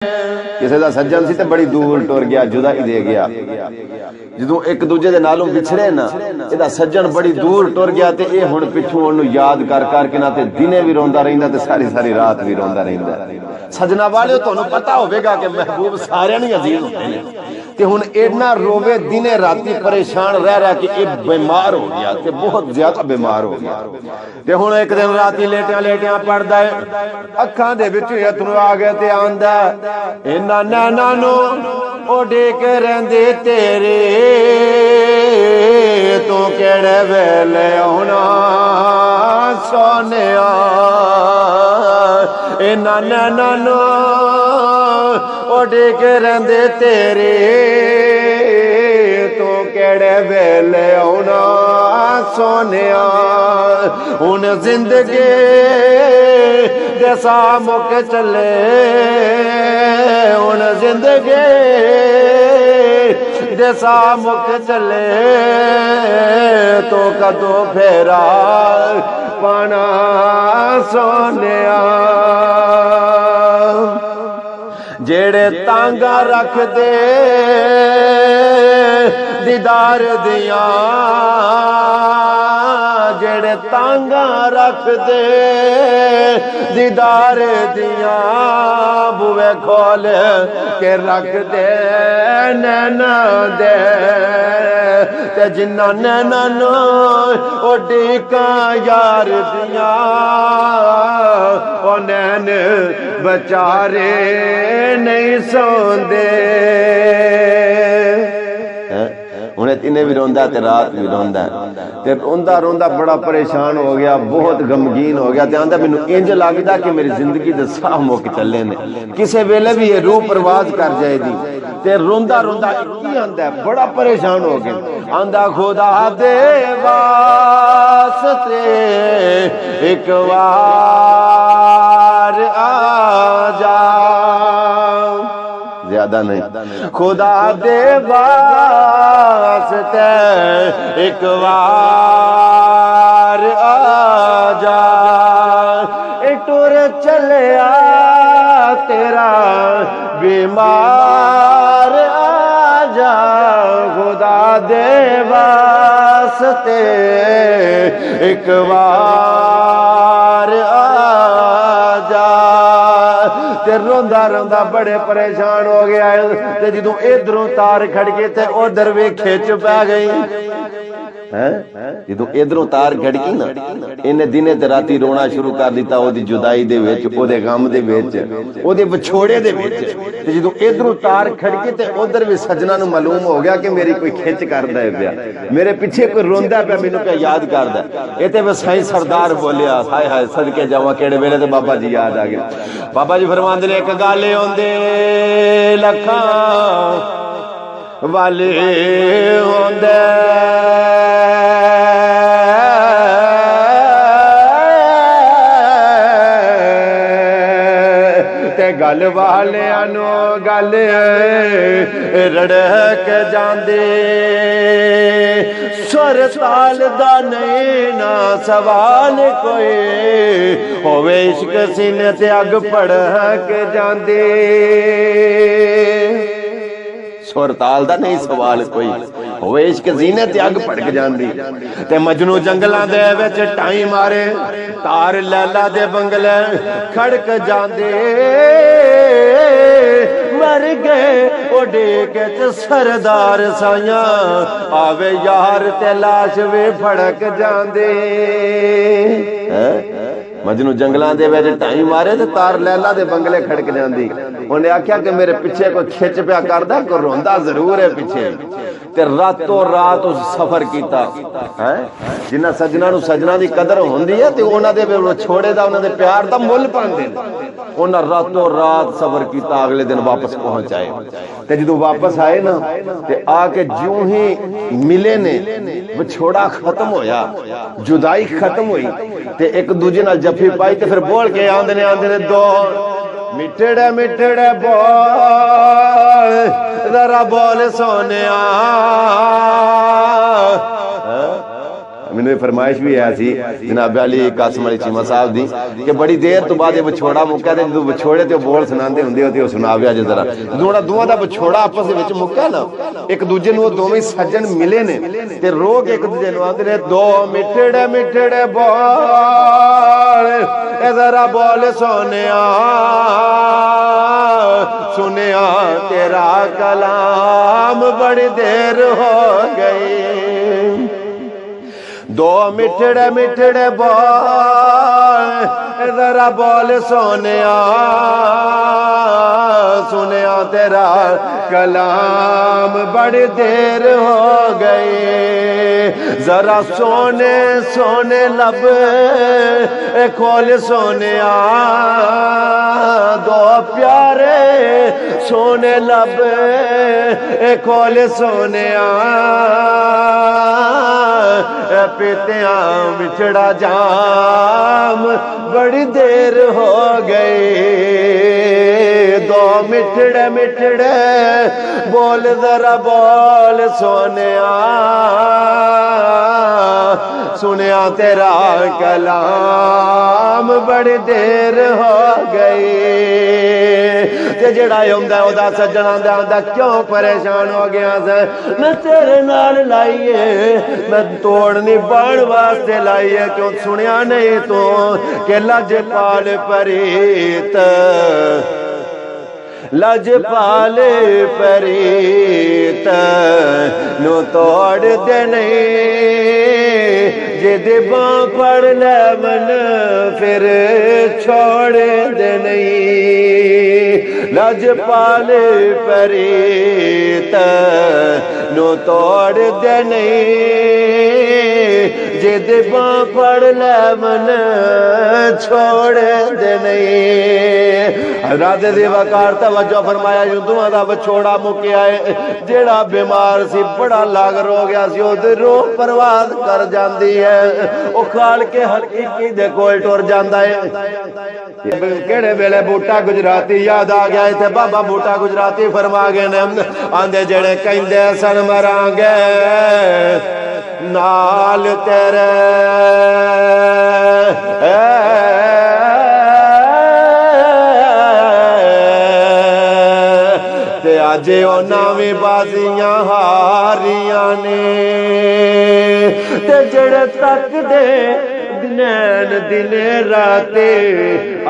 किसी का सज्जन सी ते बड़ी दूर टुर गया, जुदाई दे गया। जो एक दूजे दे नालों विछड़े ना, इहदा सज्जन बड़ी दूर टुर गया ते ये हुण पिछों उहनूं याद कर करके ना ते दिने भी रोंदा रहिंदा ते सारी सारी रात भी रोंदा रहिंदा। सजना वाले तुहानूं पता होवेगा कि महबूब सारियां नूं अजीज हुंदे ने ते हुण इन्ना रोवे दिने राती परेशान रह रहा कि ये बीमार हो गया ते बहुत ज्यादा बीमार हो गया। ते हुण एक दिन राती लेटिया लेटिया पढ़दा है, अखां दे विच अथरू आ गए ते आंदा इन्ना नैना नूं उड़ीक रहिंदे तेरे तू केड़े वेले आउणा सोनिया। इन्ना नैना नूं उड़ीक रहिंदे तेरे तू केड़े वेले आउणा सोनिया। हुण जिंदगी दे साह मुक चले, हुण जिंदगी दे साह मुक चले तो कदों फेरा पाना सोनिया। जेड़े तांगा रख दे दीदार दिया, जेड़े तांगा रख दे दीदार दिया, बुए खोल के रख दे नैना दे ते जिन्ना नैना नो उड़ीका यार दिया ओ नैन बेचारे नहीं सौंदे। हुणे इन्हें भी रोंदा ते रात भी रोंदा ते रोंदा रोंदा बड़ा परेशान हो गया, बहुत गमगीन हो गया ते आंदा मैनू इंज लगदा कि मेरी जिंदगी दे साह मुक चले ने, किसे वेले भी ये रूह परवाज कर जाएगी। ते रोंदा रोंदा की आंदा बड़ा परेशान हो गया, आंदा खुदा दे वास्ते एक बार आ जा, ज्यादा नहीं, खुदा दे वास्ते एक बार आ जा। टुर चलिया तेरा बीमार आ जा, खुदा दे वास्ते एक बार आ जा। ते रोंदा रोंदा बड़े परेशान हो गया ते जदों इधरों तार खड़के ते उधर भी खिच पै गई है। जदों इधरों तार खड़की ना इन्हें दिने ते राती रोना शुरू कर दिता, ओदी जुदाई दे विच, ओदे गम दे विच, ओदे विछोड़े दे विच। ते जदों इधरों तार खड़की ते उधर भी सजना नूं मालूम हो गया कि मेरी कोई खिच करदा है पिया, मेरे पीछे कोई रोंदा पिया, मैनूं क्या याद करदा। ये ते साईं सरदार बोलिया, हाय हाय सदके जावां केड़े वेले ते बाबा जी याद आ गए। बाबा जी फरमांदे ने एक गल होंदे लखां वाले होंदे ते गल वालियां नूं गल रड़क जांदे, सुर ताल दा नहीं ना सवाल कोई, होवे इश्क सीने ते अग भड़क जांदे। सुर ताल दा नहीं सवाल कोई, होवे इश्क सीने ते अग भड़क जांदी। ते मजनू जंगलां दे विच टाई मारे, तार लैला दे बंगले खड़क जांदे। मर गए उड़ीक च सरदार साइयां, आवे यार ते लाश वे फड़क जांदे। मजनू जंगलां दे विच टाई मारे ते तार लैला दे बंगले खड़क जांदी। उन्हें आख्या कि मेरे पिछे कोई खिच पिया करदा, कोई रोंदा जरूर है पिछे। ते रातों रात उस सफर कीता है। जिन्ना सजना नूं सजना दी कदर होंदी है ते उन्हां दे छोड़े दा उन्हां दे प्यार दा मुल पांदे ने। उन्हां रातों रात सफर कीता, अगले दिन वापस पहुंच आए। ते जदों वापस आए ना ते आके ज्यों ही मिले ने, विछोड़ा खत्म होया, जुदाई खत्म हुई ते एक दूजे नाल जफी पाई ते फिर बोल के आंदे ने दो मिठड़े मिठड़े बोल जरा बोल सोनिया। में फरमाइश भी है सी जनाब अली कासिम अली चीमा साहब दी कि बड़ी देर तो बाद विछोड़ा मुक्का ते जो विछोड़े ते बोल सुनाते होंदे हो ते सुनाविया जे जरा जोड़ा दोवां दा विछोड़ा आपस दे विच मुक्का ना एक दूजे नु दोवें सज्जन मिले ने ते रो के एक दूजे नु आंदे ने दो मिठड़े मिठड़े बोल ए जरा बोल सोनिया सुनिया तेरा कलाम बड़ी देर हो गई दो मिठड़े मिठड़े बोल जरा बोल सोनिया सुनिया तेरा कलाम बड़ी देर हो गई जरा सोने सोने लब खोल सोनिया दो प्यारे सोने लब खोल सोनिया पीतिया बिछड़ा जाम बड़ी देर हो गई दो मिठड़े मिठड़े बोल जरा बोल सोनिया सुनिया तेरा कलाम बड़ी देर हो गई ते जड़ा हुंदा ओदा सज्जन आंदा क्यों परेशान हो गया से मैं तेरे नाल लाइए मैं तोड़नी बाण वास्ते लाइए क्यों सुनिया नहीं तो के लजपाल परीत लजपाल परीत नो तोड़ दे नहीं जिद बां पड़ ले मन फिर छोड़ दे नहीं लजपाल परीत नो तोड़ दे नहीं जिद बां पड़ ले मन छोड़ दे नहीं हज़रत दी वकार तवज्जो फरमाया युद्धों दा विछोड़ा मुक्या है जेड़ा बीमार सी बड़ा लागर हो गया सी ओदी रूह परवाज कर जांदी है ओ खाल के हकीकी दे कोल टुर जांदा है केड़े वेले बूटा गुजराती याद आ गया इथे बाबा बूटा गुजराती फरमा गए ने आंदे जेड़े कहंदे सन मरांगे नाल तेरे अज उन्हें बाजियां हारियां ने ते जड़े तक दे दिनैन दिने राते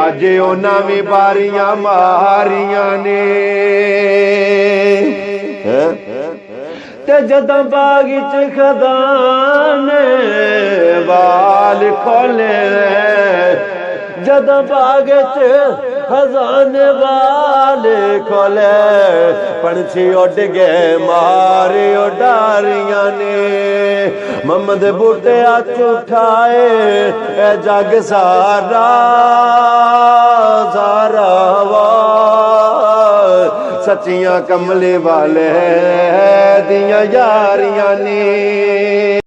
अज उन्हें बारियां मारियां ने ते जदा बाग च खदाने वाल खोले जद बाग च खजाने वाले खोले पंछी उड़ गए मारे उडारियां ने मोहम्मद बूटे हथ उठाए ए जग सारा सारा सच्चियां कमले वाले दियां यारियां ने।